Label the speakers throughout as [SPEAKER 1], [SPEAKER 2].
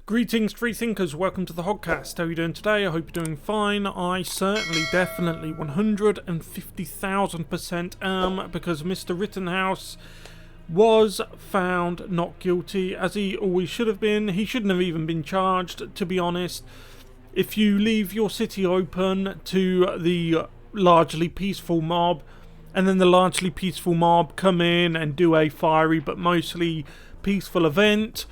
[SPEAKER 1] Greetings, free thinkers. Welcome to the Hoggcast. How are you doing today? I hope you're doing fine. I certainly, definitely, 150,000% am, because Mr. Rittenhouse was found not guilty, as he always should have been. He shouldn't have even been charged, to be honest. If you leave your city open to the largely peaceful mob, and then the largely peaceful mob come in and do a fiery but mostly peaceful event,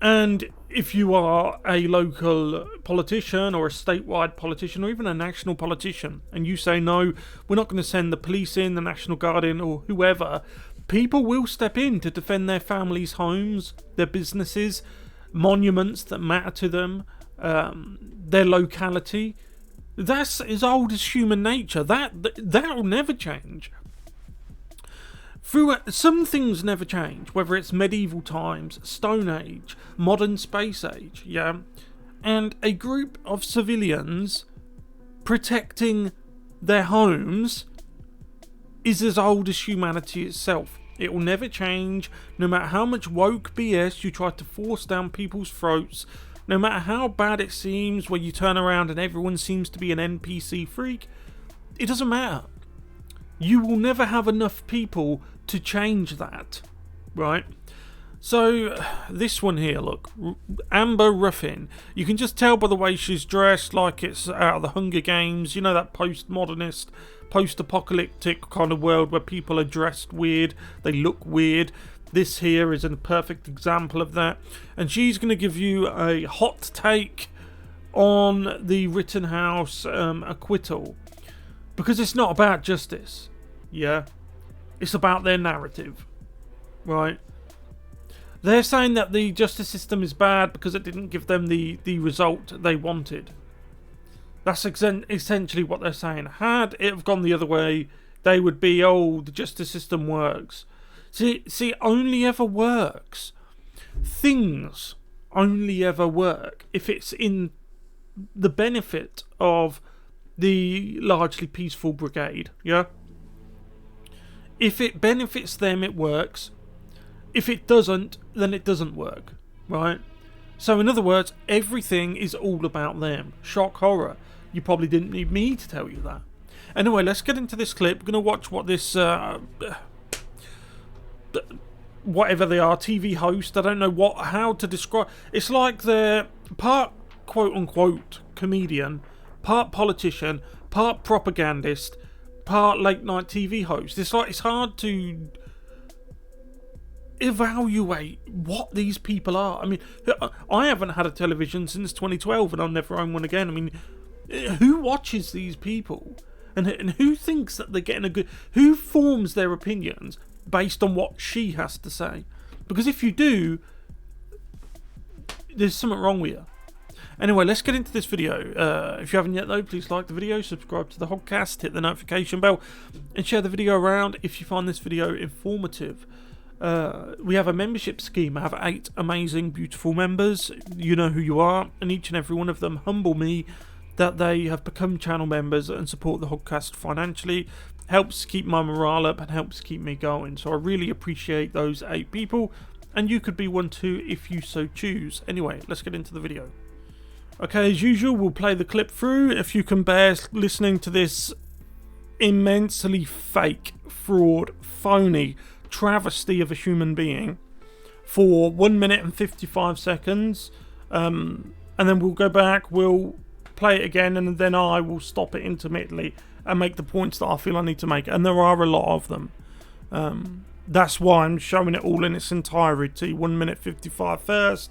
[SPEAKER 1] and if you are a local politician or a statewide politician or even a national politician and you say, no, we're not going to send the police in, the National Guard in, or whoever, people will step in to defend their families' homes, their businesses, monuments that matter to them, their locality. That's as old as human nature. That'll never change. Some things never change, whether it's medieval times, Stone Age, modern space age, yeah? And a group of civilians protecting their homes is as old as humanity itself. It will never change, no matter how much woke BS you try to force down people's throats, no matter how bad it seems where you turn around and everyone seems to be an NPC freak. It doesn't matter. You will never have enough people to change that, right? So this one here, look, Amber Ruffin, you can just tell by the way she's dressed, like it's out of the Hunger Games, you know, that postmodernist, post-apocalyptic kind of world where people are dressed weird, they look weird. This here is a perfect example of that, and she's going to give you a hot take on the Rittenhouse acquittal, because it's not about justice, yeah? It's about their narrative, right? They're saying that the justice system is bad because it didn't give them the result they wanted. That's essentially what they're saying. Had it have gone the other way, they would be, oh, the justice system works. See, it only ever works. Things only ever work if it's in the benefit of the largely peaceful brigade, yeah? If it benefits them, it works. If it doesn't, then it doesn't work, right? So in other words, everything is all about them. Shock horror. You probably didn't need me to tell you that. Anyway, let's get into this clip. We're going to watch what this, whatever they are, TV host, I don't know how to describe. It's like they're part quote-unquote comedian, part politician, part propagandist, part late-night TV host. It's hard to evaluate what these people are. I mean, I haven't had a television since 2012 and I'll never own one again. I mean, who watches these people? And who thinks that they're getting a good... Who forms their opinions based on what she has to say? Because if you do, there's something wrong with you. Anyway, let's get into this video. If you haven't yet though, please like the video, subscribe to the Hoggcast, hit the notification bell, and share the video around if you find this video informative. We have a membership scheme. I have 8 amazing, beautiful members. You know who you are, and each and every one of them humble me that they have become channel members and support the Hoggcast financially. Helps keep my morale up and helps keep me going. So I really appreciate those 8 people, and you could be one too if you so choose. Anyway, let's get into the video. Okay, as usual, we'll play the clip through. If you can bear listening to this immensely fake, fraud, phony travesty of a human being for 1 minute and 55 seconds, and then we'll go back, we'll play it again, and then I will stop it intermittently and make the points that I feel I need to make, and there are a lot of them. That's why I'm showing it all in its entirety, 1 minute 55 first,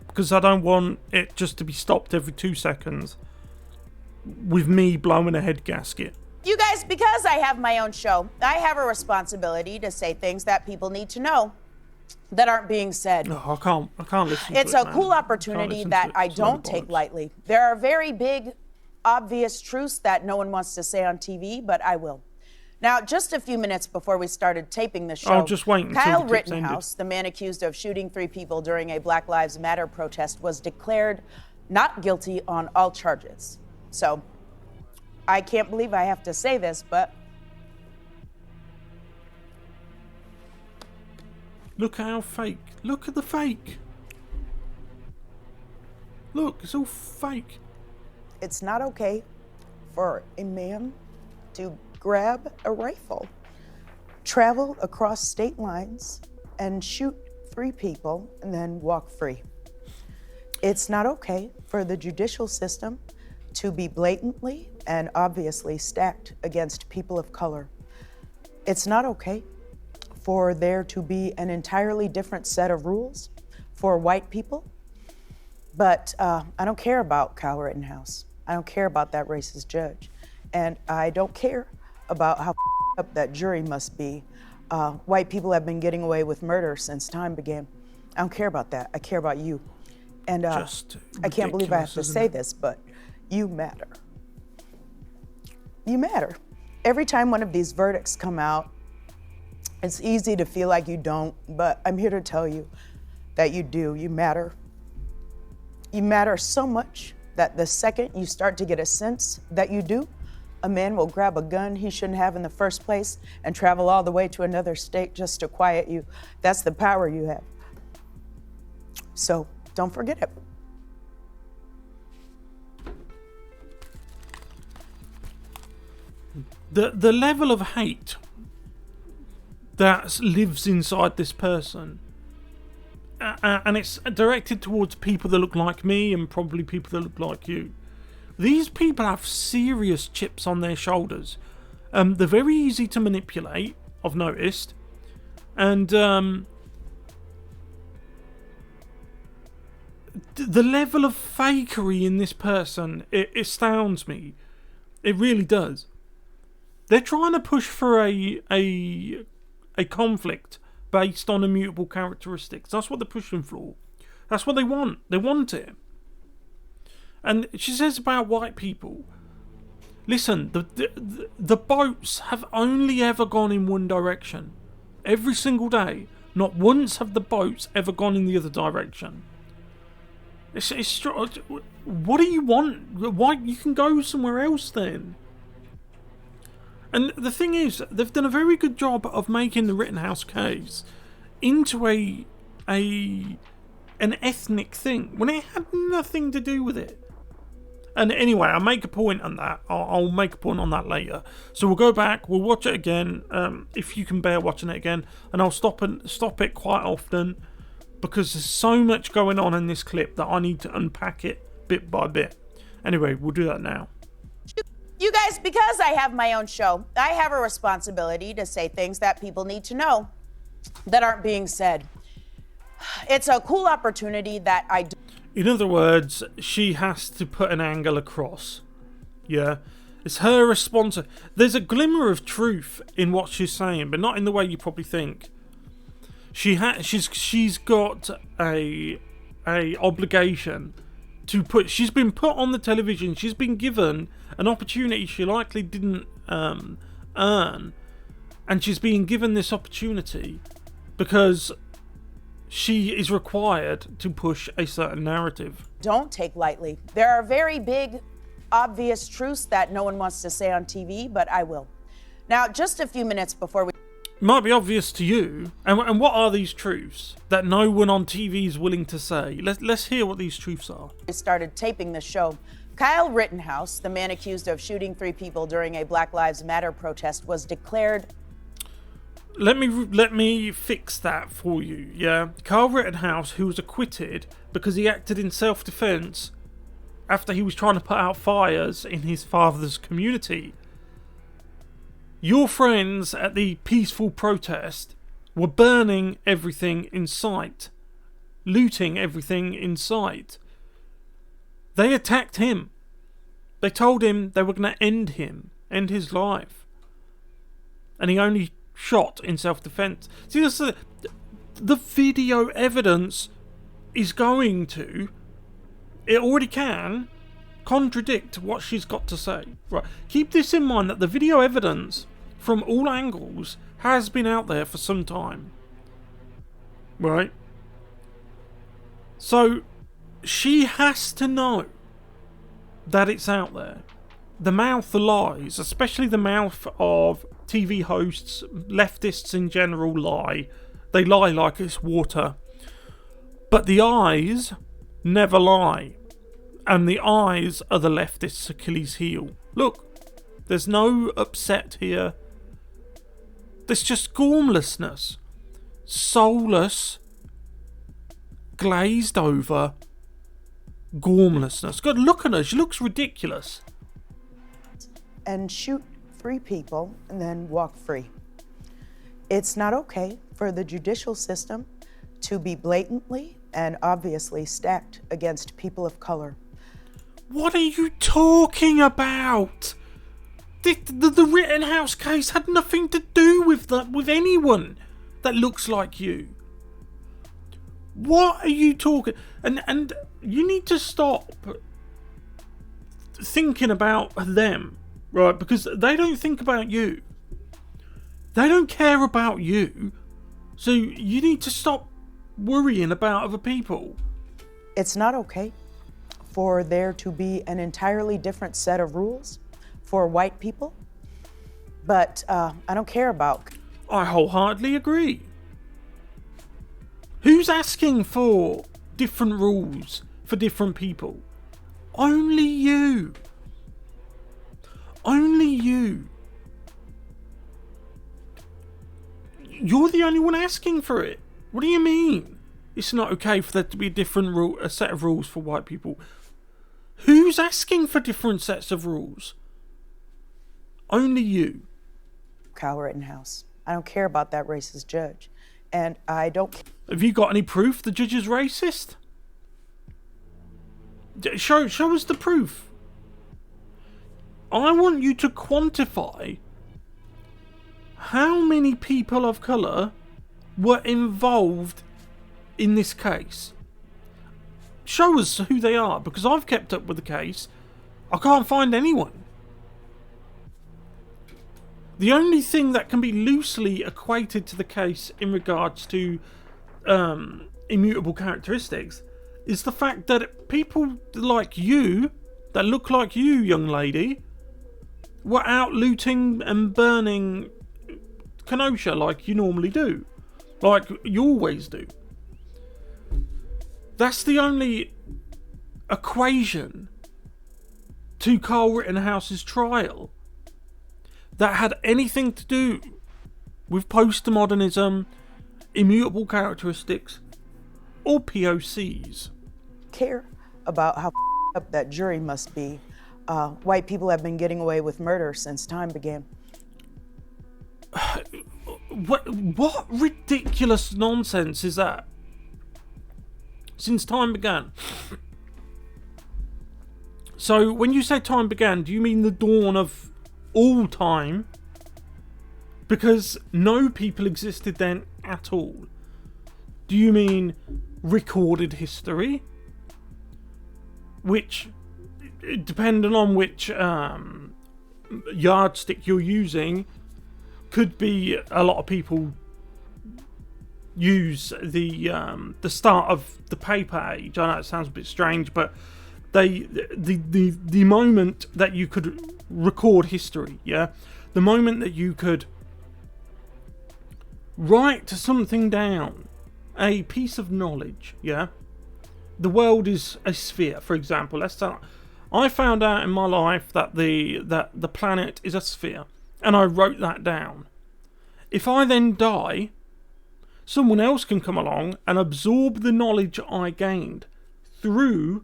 [SPEAKER 1] because I don't want it just to be stopped every 2 seconds with me blowing a head gasket.
[SPEAKER 2] You guys, because I have my own show, I have a responsibility to say things that people need to know that aren't being said.
[SPEAKER 1] No, I can't listen to it.
[SPEAKER 2] It's a cool opportunity that I don't take lightly. There are very big, obvious truths that no one wants to say on TV, but I will. Now, just a few minutes before we started taping the show,
[SPEAKER 1] I'll just wait until
[SPEAKER 2] Kyle
[SPEAKER 1] the clip's
[SPEAKER 2] Rittenhouse, the man accused of shooting 3 people during a Black Lives Matter protest, was declared not guilty on all charges. So, I can't believe I have to say this, but
[SPEAKER 1] look how fake. Look at the fake. Look, it's all fake.
[SPEAKER 2] It's not okay for a man to grab a rifle, travel across state lines, and shoot 3 people and then walk free. It's not okay for the judicial system to be blatantly and obviously stacked against people of color. It's not okay for there to be an entirely different set of rules for white people. But I don't care about Kyle Rittenhouse. I don't care about that racist judge. And I don't care about how up that jury must be. White people have been getting away with murder since time began. I don't care about that. I care about you. And I can't believe I have to say this, but you matter. You matter. Every time one of these verdicts come out, it's easy to feel like you don't, but I'm here to tell you that you do. You matter. You matter so much that the second you start to get a sense that you do, a man will grab a gun he shouldn't have in the first place and travel all the way to another state just to quiet you. That's the power you have. So don't forget it.
[SPEAKER 1] The level of hate that lives inside this person, and it's directed towards people that look like me and probably people that look like you. These people have serious chips on their shoulders. They're very easy to manipulate, I've noticed. And the level of fakery in this person, it astounds me. It really does. They're trying to push for a conflict based on immutable characteristics. That's what they're pushing for. That's what they want. They want it. And she says about white people, listen, the boats have only ever gone in one direction. Every single day. Not once have the boats ever gone in the other direction. What do you want? Why? You can go somewhere else then. And the thing is, they've done a very good job of making the Rittenhouse case into an ethnic thing when it had nothing to do with it. And anyway, I'll make a point on that. I'll make a point on that later. So we'll go back, we'll watch it again, if you can bear watching it again, and I'll stop it quite often because there's so much going on in this clip that I need to unpack it bit by bit. Anyway, we'll do that now.
[SPEAKER 2] You guys, because I have my own show, I have a responsibility to say things that people need to know that aren't being said. It's a cool opportunity that I do.
[SPEAKER 1] In other words, she has to put an angle across. Yeah? It's her response. There's a glimmer of truth in what she's saying, but not in the way you probably think. She's got a obligation to put. She's been put on the television. She's been given an opportunity she likely didn't earn, and she's being given this opportunity because she is required to push a certain narrative.
[SPEAKER 2] Don't take lightly. There are very big, obvious truths that no one wants to say on TV, but I will. Now, just a few minutes before we...
[SPEAKER 1] Might be obvious to you. And what are these truths that no one on TV is willing to say? Let's hear what these truths are.
[SPEAKER 2] We started taping the show. Kyle Rittenhouse, the man accused of shooting 3 people during a Black Lives Matter protest, was declared...
[SPEAKER 1] Let me fix that for you, yeah? Kyle Rittenhouse, who was acquitted because he acted in self-defense after he was trying to put out fires in his father's community. Your friends at the peaceful protest were burning everything in sight, looting everything in sight. They attacked him. They told him they were going to end his life. And he only shot in self-defense. See, that's the video evidence is going to, it already can, contradict what she's got to say. Right. Keep this in mind that the video evidence from all angles has been out there for some time. Right? So she has to know that it's out there. The mouth lies, especially the mouth of TV hosts, leftists in general lie. They lie like it's water. But the eyes never lie. And the eyes are the leftist's Achilles heel. Look, there's no upset here. There's just gormlessness. Soulless, glazed over gormlessness. God, look at her. She looks ridiculous.
[SPEAKER 2] And shoot 3 people and then walk free. It's not okay for the judicial system to be blatantly and obviously stacked against people of color.
[SPEAKER 1] What are you talking about? The Rittenhouse case had nothing to do with that, with anyone that looks like you. What are you talking? And you need to stop thinking about them, right? Because they don't think about you. They don't care about you. So you need to stop worrying about other people.
[SPEAKER 2] It's not okay for there to be an entirely different set of rules for white people, but I don't care about.
[SPEAKER 1] I wholeheartedly agree. Who's asking for different rules for different people? Only you. Only you. You're the only one asking for it. What do you mean? It's not okay for there to be a set of rules for white people. Who's asking for different sets of rules? Only you.
[SPEAKER 2] Kyle Rittenhouse. I don't care about that racist judge. And I don't...
[SPEAKER 1] Have you got any proof the judge is racist? Show us the proof. I want you to quantify how many people of colour were involved in this case. Show us who they are, because I've kept up with the case. I can't find anyone. The only thing that can be loosely equated to the case in regards to immutable characteristics is the fact that people like you, that look like you, young lady, were out looting and burning Kenosha like you normally do. Like you always do. That's the only equation to Kyle Rittenhouse's trial that had anything to do with postmodernism, immutable characteristics, or POCs.
[SPEAKER 2] Care about how up that jury must be. White people have been getting away with murder since time began.
[SPEAKER 1] What ridiculous nonsense is that? Since time began. So when you say time began, do you mean the dawn of all time? Because no people existed then at all. Do you mean recorded history? Which, depending on which yardstick you're using, could be a lot of people use the start of the paper age. I know it sounds a bit strange, but the moment that you could record history, yeah, the moment that you could write something down, a piece of knowledge, yeah. The world is a sphere, for example. Let's start. I found out in my life that the planet is a sphere, and I wrote that down. If I then die, someone else can come along and absorb the knowledge I gained through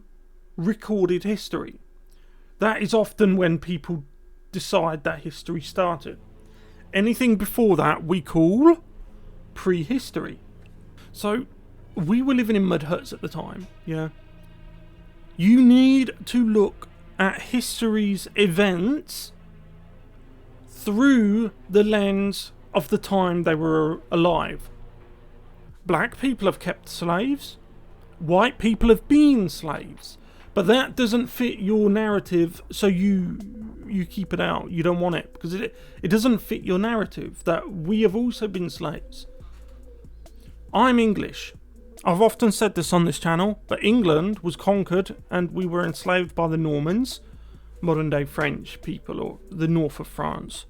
[SPEAKER 1] recorded history. That is often when people decide that history started. Anything before that we call prehistory. So we were living in mud huts at the time, yeah. You need to look at history's events through the lens of the time they were alive. Black people have kept slaves. White people have been slaves. But that doesn't fit your narrative, so you keep it out. You don't want it, because it doesn't fit your narrative that we have also been slaves. I'm English. I've often said this on this channel, but England was conquered and we were enslaved by the Normans, modern day French people, or the north of France.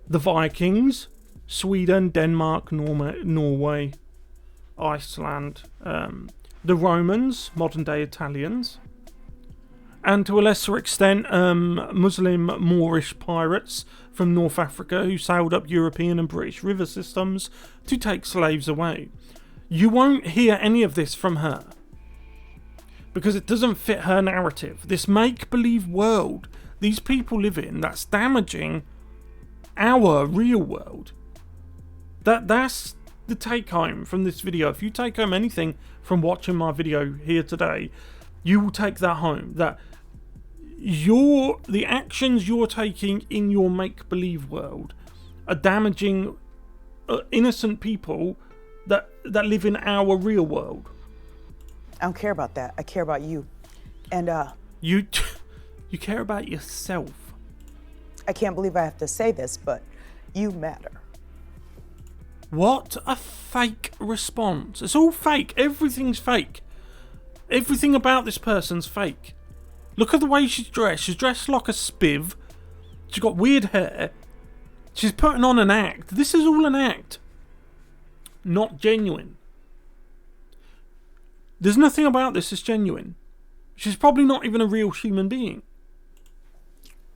[SPEAKER 1] The Vikings, Sweden, Denmark, Norway, Iceland, the Romans, modern day Italians, and to a lesser extent Muslim Moorish pirates from North Africa who sailed up European and British river systems to take slaves away. You won't hear any of this from her, because it doesn't fit her narrative. This make-believe world these people live in, that's damaging our real world. That's the take-home from this video. If you take home anything from watching my video here today, you will take that home. That the actions you're taking in your make-believe world are damaging innocent people that live in our real world.
[SPEAKER 2] I don't care about that. I care about you. And
[SPEAKER 1] you care about yourself.
[SPEAKER 2] I can't believe I have to say this, but you matter.
[SPEAKER 1] What a fake response. It's all fake. Everything's fake. Everything about this person's fake. Look at the way she's dressed. She's dressed like a spiv. She's got weird hair. She's putting on an act. This is all an act. Not genuine. There's nothing about this that's genuine. She's probably not even a real human being.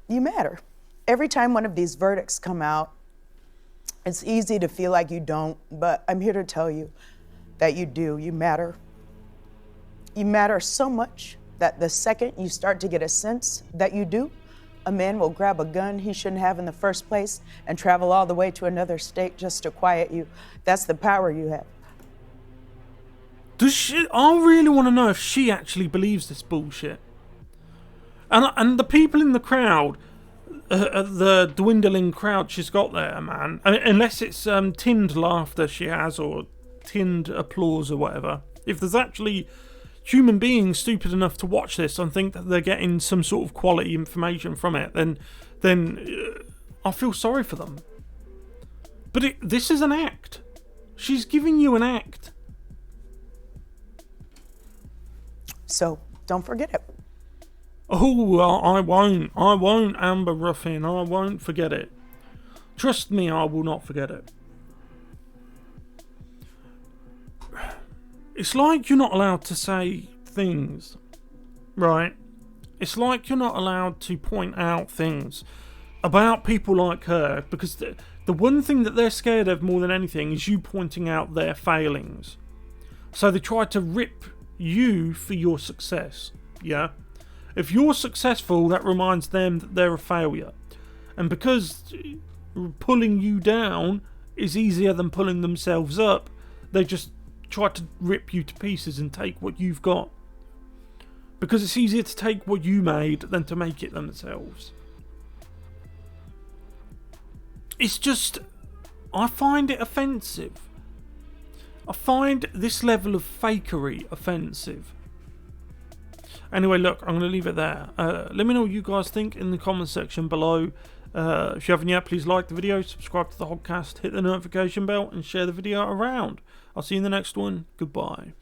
[SPEAKER 2] You matter. Every time one of these verdicts come out, it's easy to feel like you don't, but I'm here to tell you that you do. You matter. You matter so much that the second you start to get a sense that you do, a man will grab a gun he shouldn't have in the first place and travel all the way to another state just to quiet you. That's the power you have.
[SPEAKER 1] I really want to know if she actually believes this bullshit. And the people in the crowd, the dwindling crowd she's got there, man, unless it's tinned laughter she has or tinned applause or whatever. If there's actually human beings stupid enough to watch this and think that they're getting some sort of quality information from it, then I feel sorry for them. But this is an act. She's giving you an act.
[SPEAKER 2] So don't forget it.
[SPEAKER 1] Oh, I won't, Amber Ruffin. I won't forget it. Trust me, I will not forget it. It's like you're not allowed to say things, right? It's like you're not allowed to point out things about people like her, because the one thing that they're scared of more than anything is you pointing out their failings. So they try to rip you for your success, yeah? If you're successful, that reminds them that they're a failure. And because pulling you down is easier than pulling themselves up, they just try to rip you to pieces and take what you've got. Because it's easier to take what you made than to make it themselves. It's just, I find it offensive. I find this level of fakery offensive. Anyway, look, I'm going to leave it there. Let me know what you guys think in the comments section below. If you haven't yet, please like the video, subscribe to the Hoggcast, hit the notification bell, and share the video around. I'll see you in the next one. Goodbye.